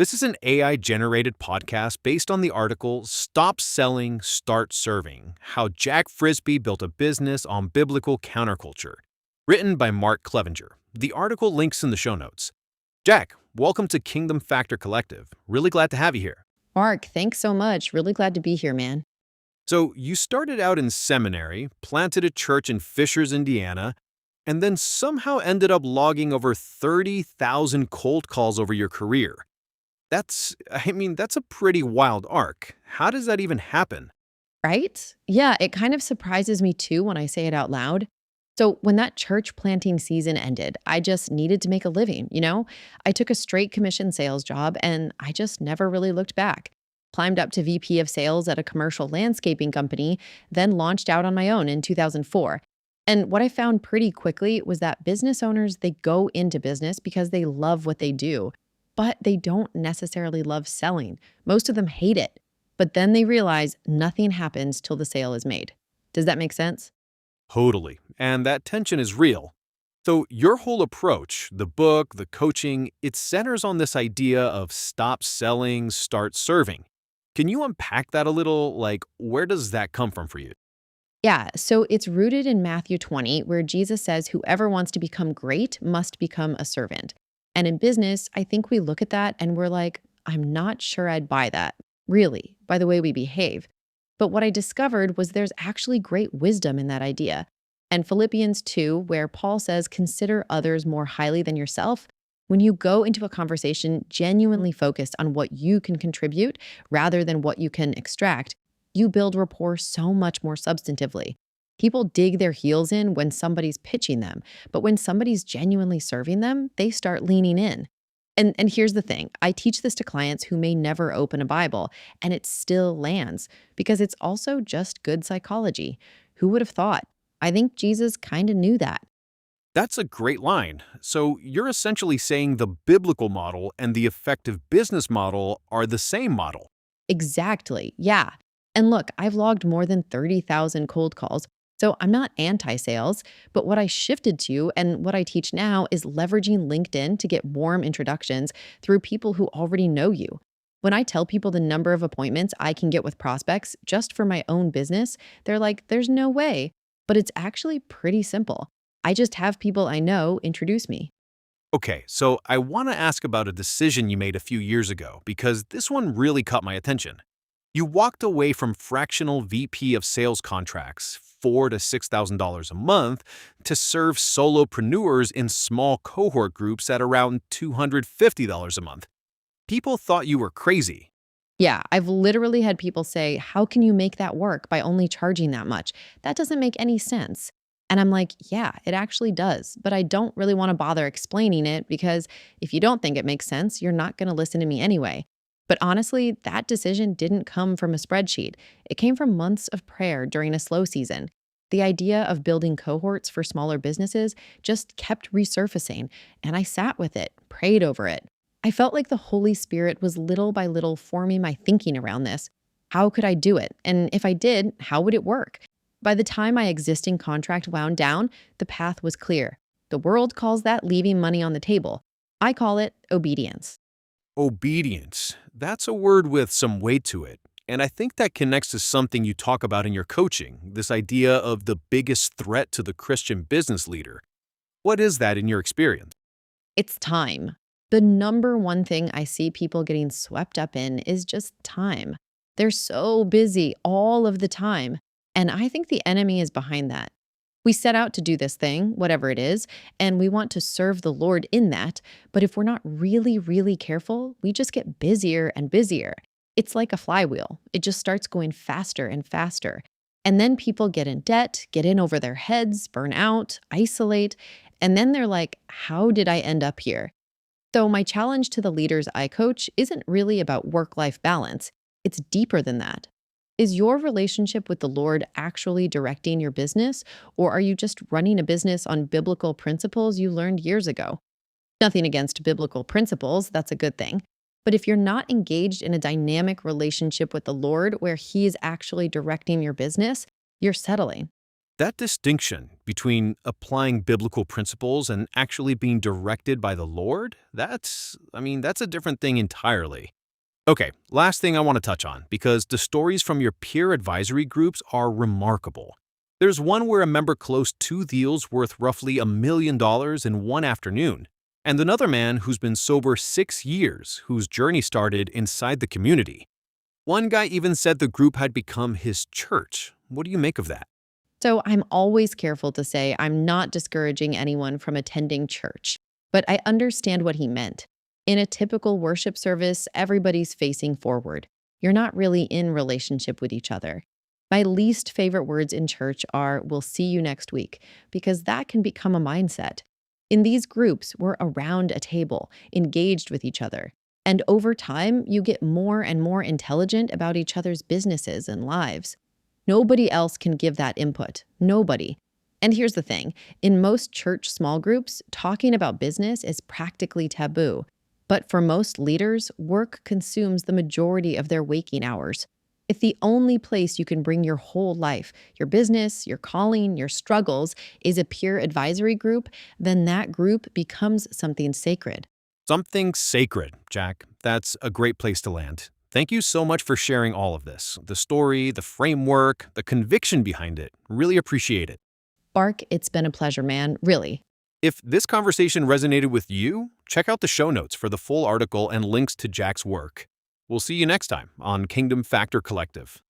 This is an AI-generated podcast based on the article Stop Selling, Start Serving: How Jack Frisby Built a Business on Biblical Counterculture, written by Mark Clevenger. The article links in the show notes. Jack, welcome to Kingdom Factor Collective. Really glad to have you here. Mark, thanks so much. Really glad to be here, man. So, you started out in seminary, planted a church in Fishers, Indiana, and then somehow ended up logging over 30,000 cold calls over your career. That's a pretty wild arc. How does that even happen? Right? Yeah, it kind of surprises me too when I say it out loud. So, when that church planting season ended, I just needed to make a living. I took a straight commission sales job and I just never really looked back. Climbed up to VP of sales at a commercial landscaping company, then launched out on my own in 2004. And what I found pretty quickly was that business owners, they go into business because they love what they do, but they don't necessarily love selling. Most of them hate it. But then they realize nothing happens till the sale is made. Does that make sense? Totally. And that tension is real. So, your whole approach, the book, the coaching, it centers on this idea of stop selling, start serving. Can you unpack that a little? Like, where does that come from for you? Yeah, so it's rooted in Matthew 20, where Jesus says, whoever wants to become great must become a servant. And in business, I think we look at that and we're like, I'm not sure I'd buy that, really, by the way we behave. But what I discovered was there's actually great wisdom in that idea. And Philippians 2, where Paul says, consider others more highly than yourself, when you go into a conversation genuinely focused on what you can contribute rather than what you can extract, you build rapport so much more substantively. People dig their heels in when somebody's pitching them, but when somebody's genuinely serving them, they start leaning in. And here's the thing, I teach this to clients who may never open a Bible, and it still lands because it's also just good psychology. Who would have thought? I think Jesus kind of knew that. That's a great line. So, you're essentially saying the biblical model and the effective business model are the same model. Exactly. Yeah. And look, I've logged more than 30,000 cold calls. So I'm not anti sales, but what I shifted to and what I teach now is leveraging LinkedIn to get warm introductions through people who already know you. When I tell people the number of appointments I can get with prospects just for my own business, they're like, there's no way. But it's actually pretty simple. I just have people I know introduce me. Okay, so I want to ask about a decision you made a few years ago because this one really caught my attention. You walked away from fractional VP of sales contracts, $4,000 to $6,000 a month, to serve solopreneurs in small cohort groups at around $250 a month. People thought you were crazy. Yeah, I've literally had people say, how can you make that work by only charging that much? That doesn't make any sense. And I'm like, yeah, it actually does. But I don't really want to bother explaining it because if you don't think it makes sense, you're not going to listen to me anyway. But honestly, that decision didn't come from a spreadsheet. It came from months of prayer during a slow season. The idea of building cohorts for smaller businesses just kept resurfacing, and I sat with it, prayed over it. I felt like the Holy Spirit was little by little forming my thinking around this. How could I do it? And if I did, how would it work? By the time my existing contract wound down, the path was clear. The world calls that leaving money on the table. I call it obedience. Obedience. That's a word with some weight to it. And I think that connects to something you talk about in your coaching, this idea of the biggest threat to the Christian business leader. What is that in your experience? It's time. The number one thing I see people getting swept up in is just time. They're so busy all of the time. And I think the enemy is behind that. We set out to do this thing, whatever it is, and we want to serve the Lord in that. But if we're not really, really careful, we just get busier and busier. It's like a flywheel. It just starts going faster and faster. And then people get in debt, get in over their heads, burn out, isolate. And then they're like, how did I end up here? So my challenge to the leaders I coach isn't really about work-life balance. It's deeper than that. Is your relationship with the Lord actually directing your business, or are you just running a business on biblical principles you learned years ago? Nothing against biblical principles, that's a good thing. But if you're not engaged in a dynamic relationship with the Lord where He is actually directing your business, you're settling. That distinction between applying biblical principles and actually being directed by the Lord, that's a different thing entirely. Okay, last thing I want to touch on, because the stories from your peer advisory groups are remarkable. There's one where a member closed two deals worth roughly $1 million in one afternoon, and another man who's been sober 6 years, whose journey started inside the community. One guy even said the group had become his church. What do you make of that? So I'm always careful to say I'm not discouraging anyone from attending church, but I understand what he meant. In a typical worship service, everybody's facing forward. You're not really in relationship with each other. My least favorite words in church are, "we'll see you next week," because that can become a mindset. In these groups, we're around a table, engaged with each other. And over time, you get more and more intelligent about each other's businesses and lives. Nobody else can give that input. Nobody. And here's the thing, in most church small groups, talking about business is practically taboo. But for most leaders, work consumes the majority of their waking hours. If the only place you can bring your whole life, your business, your calling, your struggles, is a peer advisory group, then that group becomes something sacred. Something sacred, Jack. That's a great place to land. Thank you so much for sharing all of this. The story, the framework, the conviction behind it. Really appreciate it. Bark, it's been a pleasure, man. Really. If this conversation resonated with you, check out the show notes for the full article and links to Jack's work. We'll see you next time on Kingdom Factor Collective.